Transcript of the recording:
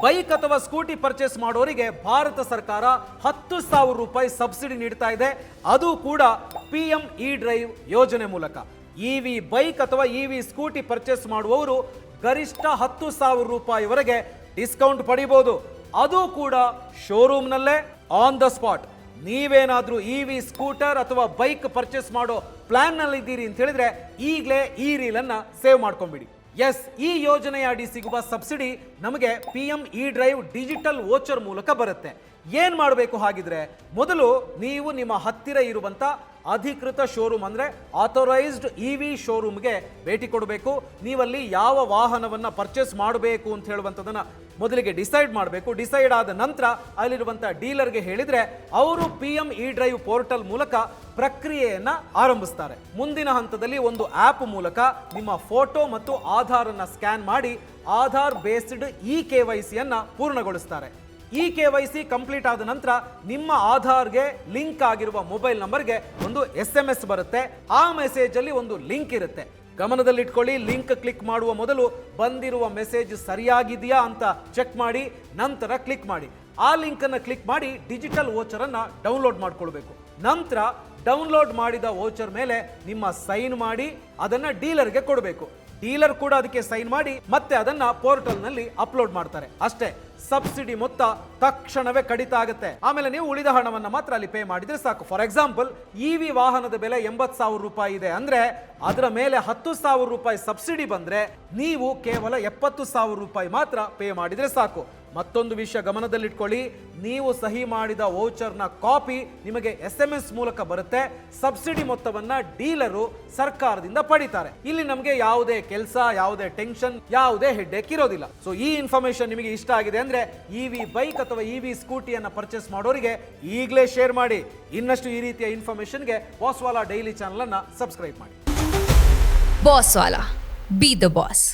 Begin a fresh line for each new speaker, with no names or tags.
Bike ಅಥವಾ scooty purchase ಮಾಡೋರಿಗೆ ಭಾರತ ಸರ್ಕಾರ 10,000 ರೂಪಾಯಿ ಸಬ್ಸಿಡಿ ನೀಡ್ತಾ ಇದೆ. ಅದು ಕೂಡ PM E-ಡ್ರೈವ್ ಯೋಜನೆ ಮೂಲಕ. ಇವಿ ಬೈಕ್ ಅಥವಾ ಇವಿ ಸ್ಕೂಟಿ ಪರ್ಚೇಸ್ ಮಾಡುವವರು ಗರಿಷ್ಠ 10,000 ರೂಪಾಯಿವರೆಗೆ ಡಿಸ್ಕೌಂಟ್ ಪಡಿಬಹುದು. ಅದು ಕೂಡ ಶೋರೂಮ್ನಲ್ಲೇ ಆನ್ ದ ಸ್ಪಾಟ್. ನೀವೇನಾದ್ರೂ ಇವಿ ಸ್ಕೂಟರ್ ಅಥವಾ ಬೈಕ್ ಪರ್ಚೇಸ್ ಮಾಡೋ ಪ್ಲಾನ್ ನಲ್ಲಿ ಇದ್ದೀರಿ ಅಂತ ಹೇಳಿದ್ರೆ ಈಗಲೇ ಈ ರೀಲ್ ಅನ್ನ ಸೇವ್ ಮಾಡ್ಕೊಂಡ್ಬಿಡಿ. ಎಸ್, ಈ ಯೋಜನೆಯ ಅಡಿ ಸಿಗುವ ಸಬ್ಸಿಡಿ ನಮಗೆ PM E-ಡ್ರೈವ್ ಡಿಜಿಟಲ್ ವೋಚರ್ ಮೂಲಕ ಬರುತ್ತೆ. ಏನ್ ಮಾಡಬೇಕು ಹಾಗಿದ್ರೆ, ಮೊದಲು ನೀವು ನಿಮ್ಮ ಹತ್ತಿರ ಇರುವಂತ ಅಧಿಕೃತ ಶೋರೂಮ್ ಅಂದ್ರೆ ಆಥೋರೈಸ್ಡ್ ಇವಿ ಶೋರೂಮ್ಗೆ ಭೇಟಿ ಕೊಡಬೇಕು. ನೀವಲ್ಲಿ ಯಾವ ವಾಹನವನ್ನ ಪರ್ಚೇಸ್ ಮಾಡಬೇಕು ಅಂತ ಹೇಳುವಂಥದ್ದನ್ನ ಮೊದಲಿಗೆ ಡಿಸೈಡ್ ಮಾಡಬೇಕು. ಡಿಸೈಡ್ ಆದ ನಂತರ ಅಲ್ಲಿರುವಂತಹ ಡೀಲರ್ಗೆ ಹೇಳಿದ್ರೆ ಅವರು PM E-ಡ್ರೈವ್ ಪೋರ್ಟಲ್ ಮೂಲಕ ಪ್ರಕ್ರಿಯೆಯನ್ನ ಆರಂಭಿಸ್ತಾರೆ. ಮುಂದಿನ ಹಂತದಲ್ಲಿ ಒಂದು ಆಪ್ ಮೂಲಕ ನಿಮ್ಮ ಫೋಟೋ ಮತ್ತು ಆಧಾರ್ ಅನ್ನ ಸ್ಕ್ಯಾನ್ ಮಾಡಿ ಆಧಾರ್ ಬೇಸ್ಡ್ KYC ಅನ್ನ ಪೂರ್ಣಗೊಳಿಸ್ತಾರೆ. KYC ಕಂಪ್ಲೀಟ್ ಆದ ನಂತರ ನಿಮ್ಮ ಆಧಾರ್ಗೆ ಲಿಂಕ್ ಆಗಿರುವ ಮೊಬೈಲ್ ನಂಬರ್ಗೆ ಒಂದು SMS ಬರುತ್ತೆ. ಆ ಮೆಸೇಜ್ ಅಲ್ಲಿ ಒಂದು ಲಿಂಕ್ ಇರುತ್ತೆ. ಗಮನದಲ್ಲಿಟ್ಕೊಳ್ಳಿ, ಲಿಂಕ್ ಕ್ಲಿಕ್ ಮಾಡುವ ಮೊದಲು ಬಂದಿರುವ ಮೆಸೇಜ್ ಸರಿಯಾಗಿದೆಯಾ ಅಂತ ಚೆಕ್ ಮಾಡಿ, ನಂತರ ಕ್ಲಿಕ್ ಮಾಡಿ. ಆ ಲಿಂಕ್ ಅನ್ನು ಕ್ಲಿಕ್ ಮಾಡಿ ಡಿಜಿಟಲ್ ವೋಚರ್ ಅನ್ನ ಡೌನ್ಲೋಡ್ ಮಾಡ್ಕೊಳ್ಬೇಕು. ನಂತರ ಡೌನ್ಲೋಡ್ ಮಾಡಿದ ವೋಚರ್ ಮೇಲೆ ನಿಮ್ಮ ಸೈನ್ ಮಾಡಿ ಅದನ್ನ ಡೀಲರ್ಗೆ ಕೊಡಬೇಕು. ಡೀಲರ್ ಕೂಡ ಅದಕ್ಕೆ ಸೈನ್ ಮಾಡಿ ಮತ್ತೆ ಅದನ್ನ ಪೋರ್ಟಲ್ ನಲ್ಲಿ ಅಪ್ಲೋಡ್ ಮಾಡ್ತಾರೆ. ಅಷ್ಟೇ, ಸಬ್ಸಿಡಿ ಮೊತ್ತ ತಕ್ಷಣವೇ ಕಡಿತ ಆಗುತ್ತೆ. ಆಮೇಲೆ ನೀವು ಉಳಿದ ಹಣವನ್ನ ಮಾತ್ರ ಅಲ್ಲಿ ಪೇ ಮಾಡಿದ್ರೆ ಸಾಕು. ಫಾರ್ ಎಕ್ಸಾಂಪಲ್, ಇವಿ ವಾಹನದ ಬೆಲೆ 80,000 ರೂಪಾಯಿ ಇದೆ ಅಂದ್ರೆ ಅದರ ಮೇಲೆ 10,000 ರೂಪಾಯಿ ಸಬ್ಸಿಡಿ ಬಂದ್ರೆ ನೀವು ಕೇವಲ 70,000 ರೂಪಾಯಿ ಮಾತ್ರ ಪೇ ಮಾಡಿದ್ರೆ ಸಾಕು. ಮತ್ತೊಂದು ವಿಷಯ ಗಮನದಲ್ಲಿಟ್ಕೊಳ್ಳಿ, ನೀವು ಸಹಿ ಮಾಡಿದ ವೋಚರ್ನ ಕಾಪಿ ನಿಮಗೆ SMS ಮೂಲಕ ಬರುತ್ತೆ. ಸಬ್ಸಿಡಿ ಮೊತ್ತವನ್ನ ಡೀಲರು ಸರ್ಕಾರದಿಂದ ಪಡಿತಾರೆ. ಇಲ್ಲಿ ನಮಗೆ ಯಾವುದೇ ಕೆಲಸ, ಯಾವುದೇ ಟೆನ್ಷನ್, ಯಾವುದೇ ಹೆಡ್ಡೇಕ್ ಇರೋದಿಲ್ಲ. ಸೊ ಈ ಇನ್ಫಾರ್ಮೇಶನ್ ನಿಮಗೆ ಇಷ್ಟ ಆಗಿದೆ ಅಂದ್ರೆ ಇವಿ ಬೈಕ್ ಅಥವಾ ಇವಿ ಸ್ಕೂಟಿಯನ್ನ ಪರ್ಚೇಸ್ ಮಾಡೋರಿಗೆ ಈಗಲೇ ಶೇರ್ ಮಾಡಿ. ಇನ್ನಷ್ಟು ಈ ರೀತಿಯ ಇನ್ಫಾರ್ಮೇಶನ್ಗೆ ಬಾಸ್ವಾಲಾ ಡೈಲಿ ಚಾನಲ್ ಅನ್ನ ಸಬ್ಸ್ಕ್ರೈಬ್ ಮಾಡಿ.
ಬಾಸ್ವಾಲಾ, ಬಿ ದ ಬಾಸ್.